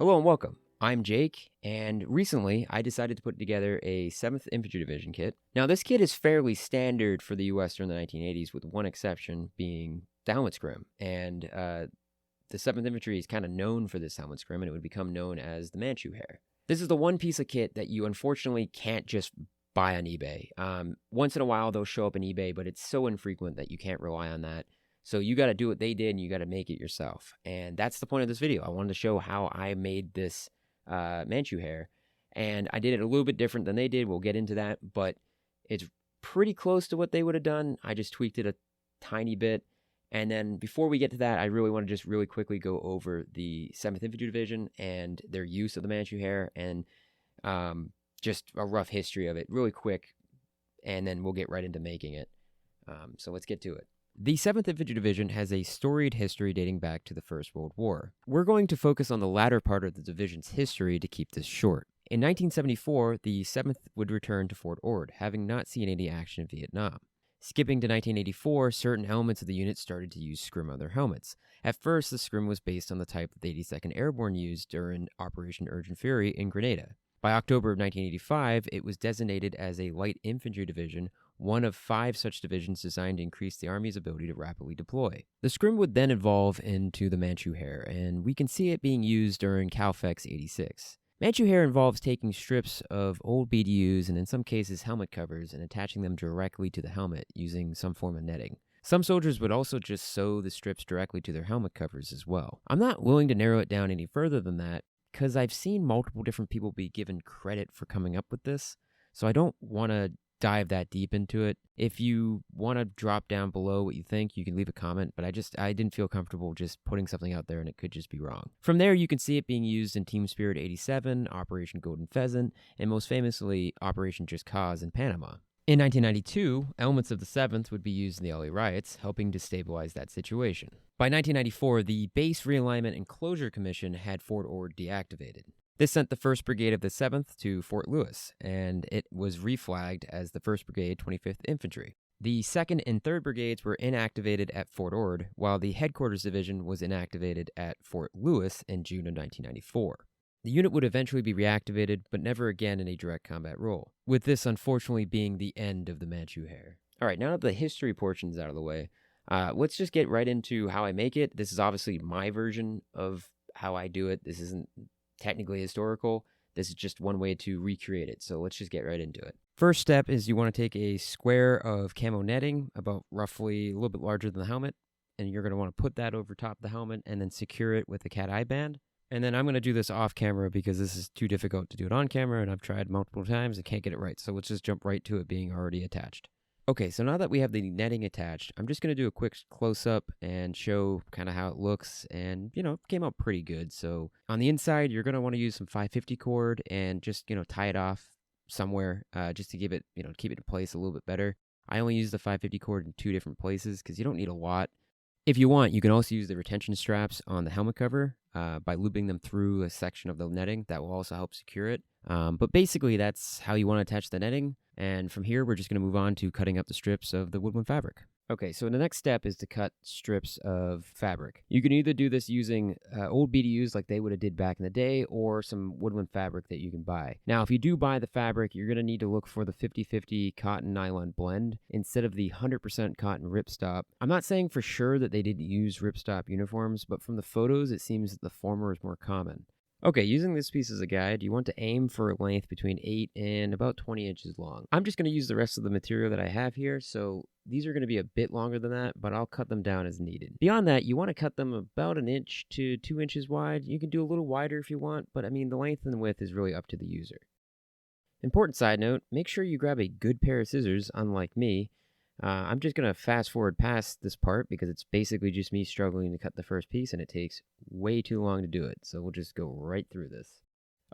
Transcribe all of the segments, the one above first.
Hello and welcome. I'm Jake, and recently I decided to put together a 7th Infantry Division kit. Now, this kit is fairly standard for the US during the 1980s, with one exception being the helmet scrim. And the 7th Infantry is kind of known for this helmet scrim, and it would become known as the Manchu Hair. This is the one piece of kit that you unfortunately can't just buy on eBay. Once in a while, they'll show up on eBay, but it's so infrequent that you can't rely on that. So you got to do what they did, and you got to make it yourself. And that's the point of this video. I wanted to show how I made this Manchu Hair, and I did it a little bit different than they did. We'll get into that, but it's pretty close to what they would have done. I just tweaked it a tiny bit. And then before we get to that, I really want to just really quickly go over the 7th Infantry Division and their use of the Manchu Hair, and just a rough history of it really quick, and then we'll get right into making it. So let's get to it. The 7th Infantry Division has a storied history dating back to the First World War. We're going to focus on the latter part of the division's history to keep this short. In 1974, the 7th would return to Fort Ord, having not seen any action in Vietnam. Skipping to 1984, certain elements of the unit started to use scrim on their helmets. At first, the scrim was based on the type that the 82nd Airborne used during Operation Urgent Fury in Grenada. By October of 1985, it was designated as a light infantry division, one of 5 such divisions designed to increase the Army's ability to rapidly deploy. The scrim would then evolve into the Manchu Hair, and we can see it being used during CALFEX 86. Manchu Hair involves taking strips of old BDUs and in some cases helmet covers and attaching them directly to the helmet using some form of netting. Some soldiers would also just sew the strips directly to their helmet covers as well. I'm not willing to narrow it down any further than that, because I've seen multiple different people be given credit for coming up with this, so I don't want to dive that deep into it. If you want to drop down below what you think, you can leave a comment, but I didn't feel comfortable just putting something out there, and it could just be wrong. From there, you can see it being used in Team Spirit 87, Operation Golden Pheasant, and most famously, Operation Just Cause in Panama. In 1992, elements of the 7th would be used in the LA riots, helping to stabilize that situation. By 1994, the Base Realignment and Closure Commission had Fort Ord deactivated. This sent the 1st Brigade of the 7th to Fort Lewis, and it was reflagged as the 1st Brigade, 25th Infantry. The 2nd and 3rd Brigades were inactivated at Fort Ord, while the Headquarters Division was inactivated at Fort Lewis in June of 1994. The unit would eventually be reactivated, but never again in a direct combat role, with this unfortunately being the end of the Manchu Hair. Alright, now that the history portion is out of the way, let's just get right into how I make it. This is obviously my version of how I do it. This isn't technically historical. This is just one way to recreate it, so let's just get right into it. First step is you want to take a square of camo netting, about roughly a little bit larger than the helmet, and you're going to want to put that over top of the helmet and then secure it with a cat-eye band. And then I'm going to do this off camera because this is too difficult to do it on camera, and I've tried multiple times and can't get it right. So let's just jump right to it being already attached. Okay, so now that we have the netting attached, I'm just going to do a quick close-up and show kind of how it looks. And, it came out pretty good. So on the inside, you're going to want to use some 550 cord and just, tie it off somewhere just to give it, keep it in place a little bit better. I only use the 550 cord in 2 different places because you don't need a lot. If you want, you can also use the retention straps on the helmet cover by looping them through a section of the netting. That will also help secure it. But basically, that's how you want to attach the netting. And from here, we're just going to move on to cutting up the strips of the woodland fabric. Okay, so the next step is to cut strips of fabric. You can either do this using old BDUs like they would have did back in the day, or some woodland fabric that you can buy. Now, if you do buy the fabric, you're going to need to look for the 50-50 cotton nylon blend instead of the 100% cotton ripstop. I'm not saying for sure that they didn't use ripstop uniforms, but from the photos, it seems that the former is more common. Okay, using this piece as a guide, you want to aim for a length between 8 and about 20 inches long. I'm just going to use the rest of the material that I have here, so these are going to be a bit longer than that, but I'll cut them down as needed. Beyond that, you want to cut them about 1 inch to 2 inches wide. You can do a little wider if you want, but the length and the width is really up to the user. Important side note, make sure you grab a good pair of scissors, unlike me. I'm just going to fast forward past this part because it's basically just me struggling to cut the first piece, and it takes way too long to do it. So we'll just go right through this.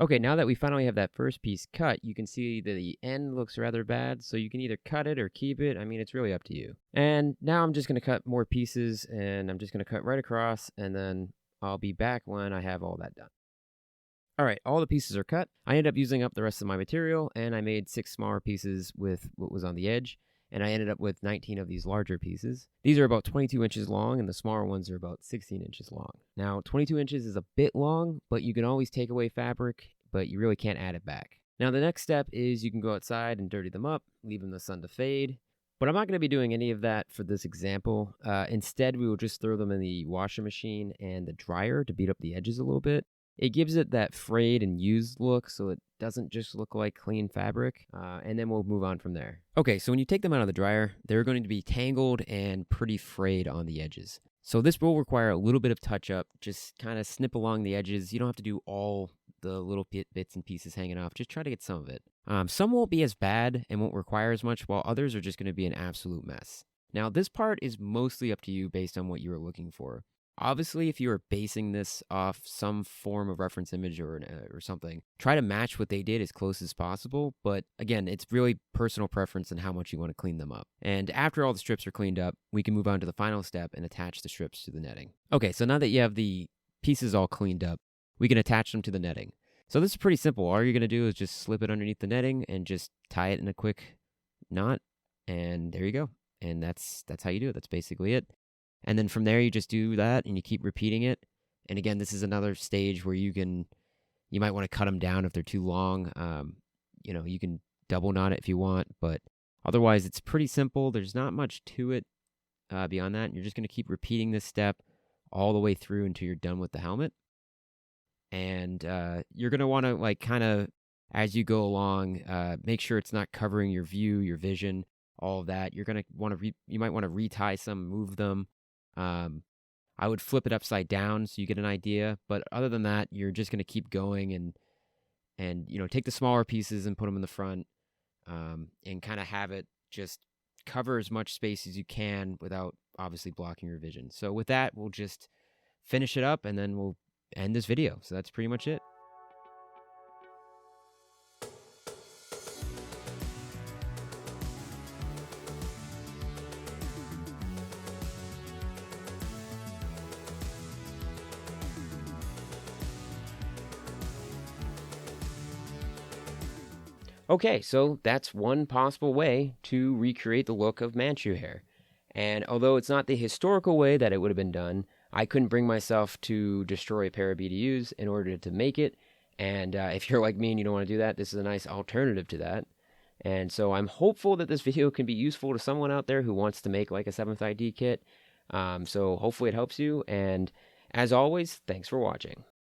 Okay, now that we finally have that first piece cut, you can see that the end looks rather bad. So you can either cut it or keep it. It's really up to you. And now I'm just going to cut more pieces, and I'm just going to cut right across, and then I'll be back when I have all that done. Alright, all the pieces are cut. I ended up using up the rest of my material, and I made 6 smaller pieces with what was on the edge. and I ended up with 19 of these larger pieces. These are about 22 inches long, and the smaller ones are about 16 inches long. Now, 22 inches is a bit long, but you can always take away fabric, but you really can't add it back. Now, the next step is you can go outside and dirty them up, leave in the sun to fade. But I'm not going to be doing any of that for this example. Instead, we will just throw them in the washing machine and the dryer to beat up the edges a little bit. It gives it that frayed and used look, so it doesn't just look like clean fabric, and then we'll move on from there. Okay, so when you take them out of the dryer, they're going to be tangled and pretty frayed on the edges. So this will require a little bit of touch-up. Just kind of snip along the edges. You don't have to do all the little bits and pieces hanging off. Just try to get some of it. Some won't be as bad and won't require as much, while others are just going to be an absolute mess. Now, this part is mostly up to you based on what you are looking for. Obviously, if you are basing this off some form of reference image or something, try to match what they did as close as possible. But again, it's really personal preference and how much you want to clean them up. And after all the strips are cleaned up, we can move on to the final step and attach the strips to the netting. Okay, so now that you have the pieces all cleaned up, we can attach them to the netting. So this is pretty simple. All you're going to do is just slip it underneath the netting and just tie it in a quick knot. And there you go. And that's how you do it. That's basically it. And then from there, you just do that and you keep repeating it. And again, this is another stage where you might want to cut them down if they're too long. You can double knot it if you want, but otherwise it's pretty simple. There's not much to it beyond that. And you're just going to keep repeating this step all the way through until you're done with the helmet. And you're going to want to as you go along, make sure it's not covering your view, your vision, all of that. You're going to want to, you might want to retie some, move them. I would flip it upside down so you get an idea. But other than that, you're just going to keep going and take the smaller pieces and put them in the front and kind of have it just cover as much space as you can without obviously blocking your vision. So with that, we'll just finish it up and then we'll end this video. So that's pretty much it. Okay, so that's one possible way to recreate the look of Manchu hair. And although it's not the historical way that it would have been done, I couldn't bring myself to destroy a pair of BDUs in order to make it. And if you're like me and you don't want to do that, this is a nice alternative to that. And so I'm hopeful that this video can be useful to someone out there who wants to make like a 7th ID kit. So hopefully it helps you. And as always, thanks for watching.